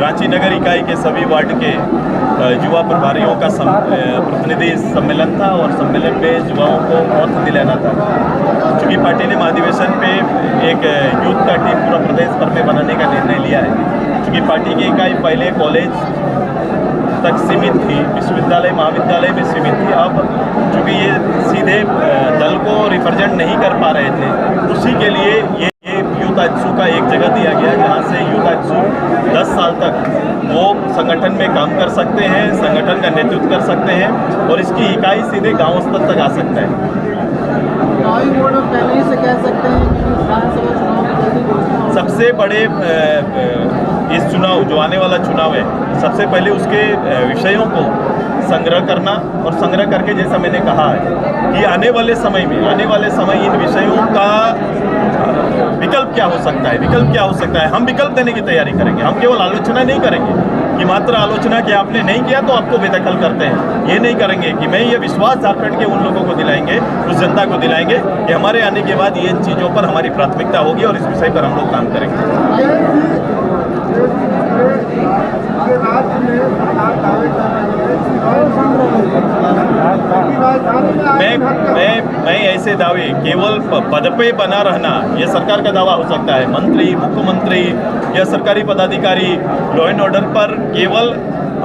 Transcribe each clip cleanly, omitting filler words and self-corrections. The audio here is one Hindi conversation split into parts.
रांची नगर इकाई के सभी वार्ड के युवा प्रभारियों का प्रतिनिधि सम्मेलन था और सम्मेलन में युवाओं को मौत दिलाना था। चूँकि पार्टी ने महाधिवेशन पे एक यूथ का टीम पूरा प्रदेश भर में बनाने का निर्णय लिया है। चूँकि पार्टी की इकाई पहले कॉलेज तक सीमित थी, विश्वविद्यालय महाविद्यालय में सीमित थी। अब चूँकि ये सीधे दल को रिप्रेजेंट नहीं कर पा रहे थे, उसी के लिए ये यूथ आजसू का एक जगह दिया गया जहाँ से यूथ आजसू 10 साल तक वो संगठन में काम कर सकते हैं, संगठन का नेतृत्व कर सकते हैं और इसकी इकाई सीधे गांव स्तर तक आ सकता है। पहले ही से कह सकते हैं कि सबसे बड़े इस चुनाव जो आने वाला चुनाव है, सबसे पहले उसके विषयों को संग्रह करना और संग्रह करके, जैसा मैंने कहा है कि आने वाले समय इन विषयों का विकल्प क्या हो सकता है, हम विकल्प देने की तैयारी करेंगे। हम केवल आलोचना नहीं करेंगे कि मात्र आलोचना कि आपने नहीं किया तो आपको बेदखल करते हैं, ये नहीं करेंगे। कि मैं ये विश्वास झारखंड के उन लोगों को दिलाएंगे, उस जनता को दिलाएंगे कि हमारे आने के बाद ये इन चीज़ों पर हमारी प्राथमिकता होगी और इस विषय पर हम लोग काम करेंगे। मैं ऐसे दावे केवल पद पे बना रहना ये सरकार का दावा हो सकता है। मंत्री, मुख्यमंत्री या सरकारी पदाधिकारी लॉ एंड ऑर्डर पर केवल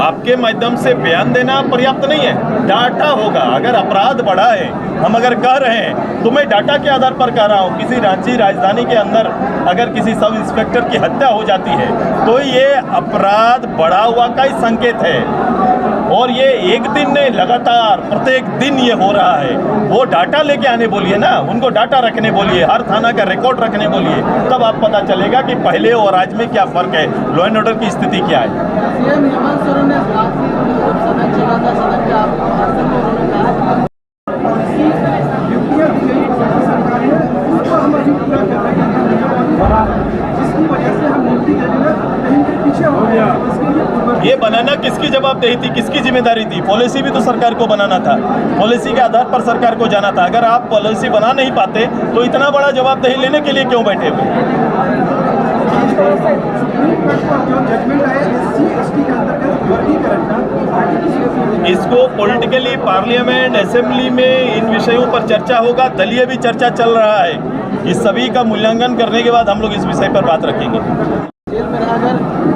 आपके माध्यम से बयान देना पर्याप्त नहीं है। डाटा होगा। अगर अपराध बढ़ा है, हम अगर कह रहे हैं तो मैं डाटा के आधार पर कह रहा हूँ। किसी रांची राजधानी के अंदर अगर किसी सब इंस्पेक्टर की हत्या हो जाती है तो ये अपराध बढ़ा हुआ का ही संकेत है। और ये एक दिन नहीं, लगातार प्रत्येक दिन ये हो रहा है। वो डाटा लेके आने बोलिए ना, उनको डाटा रखने बोलिए, हर थाना का रिकॉर्ड रखने बोलिए, तब आप पता चलेगा कि पहले और आज में क्या फ़र्क है, लॉ एंड ऑर्डर की स्थिति क्या है। ये बनाना किसकी जवाबदेही थी, किसकी जिम्मेदारी थी? पॉलिसी भी तो सरकार को बनाना था, पॉलिसी के आधार पर सरकार को जाना था। अगर आप पॉलिसी बना नहीं पाते तो इतना बड़ा जवाबदेही लेने के लिए क्यों बैठे हुए? इसको पॉलिटिकली पार्लियामेंट असेंबली में इन विषयों पर चर्चा होगा। दलीय भी चर्चा चल रहा है। इस सभी का मूल्यांकन करने के बाद हम लोग इस विषय पर बात रखेंगे। जेल में अगर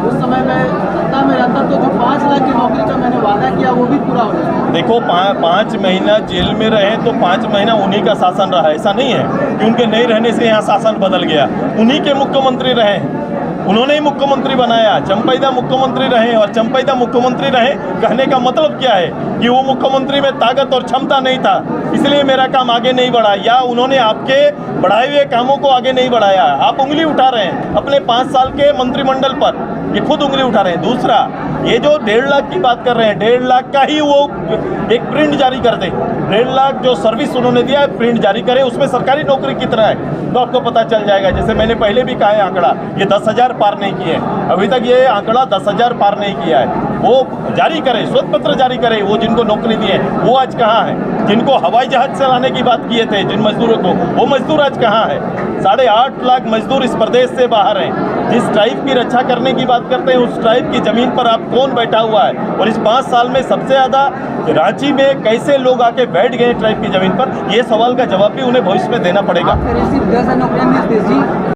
उस समय मैं सत्ता में रहता तो जो 5 लाख की नौकरी का मैंने वादा किया वो भी पूरा हो जाएगा। देखो, 5 महीना जेल में रहे तो 5 महीना उन्हीं का शासन रहा। ऐसा नहीं है कि उनके नहीं रहने से यहाँ शासन बदल गया। उन्हीं के मुख्यमंत्री रहे, उन्होंने ही मुख्यमंत्री बनाया। चंपैदा मुख्यमंत्री रहे और चंपैदा मुख्यमंत्री रहे कहने का मतलब क्या है कि वो मुख्यमंत्री में ताकत और क्षमता नहीं था, इसलिए मेरा काम आगे नहीं बढ़ा, या उन्होंने आपके बढ़ाए हुए कामों को आगे नहीं बढ़ाया। आप उंगली उठा रहे हैं अपने 5 साल के मंत्रिमंडल पर, ये खुद उंगली उठा रहे हैं। दूसरा, ये जो 1.5 लाख की बात कर रहे हैं, 1.5 लाख का ही वो एक प्रिंट जारी कर दे। 1.5 लाख जो सर्विस उन्होंने दिया है, प्रिंट जारी करे, उसमें सरकारी नौकरी कितना है तो आपको पता चल जाएगा। जैसे मैंने पहले भी कहा है, आंकड़ा ये 10,000 पार नहीं किए, अभी तक ये आंकड़ा 10,000 पार नहीं किया है। वो जारी करे, श्वेत पत्र जारी करे, वो जिनको नौकरी दी है वो आज कहाँ है? जिनको हवाई जहाज चलाने की बात किए थे जिन मजदूरों को, वो मजदूर आज कहाँ है? 8.5 लाख मजदूर इस प्रदेश से बाहर हैं। जिस ट्राइब की रक्षा करने की बात करते हैं, उस ट्राइब की ज़मीन पर आप कौन बैठा हुआ है? और इस 5 साल में सबसे ज़्यादा रांची में कैसे लोग आके बैठ गए ट्राइब की ज़मीन पर, ये सवाल का जवाब भी उन्हें भविष्य में देना पड़ेगा।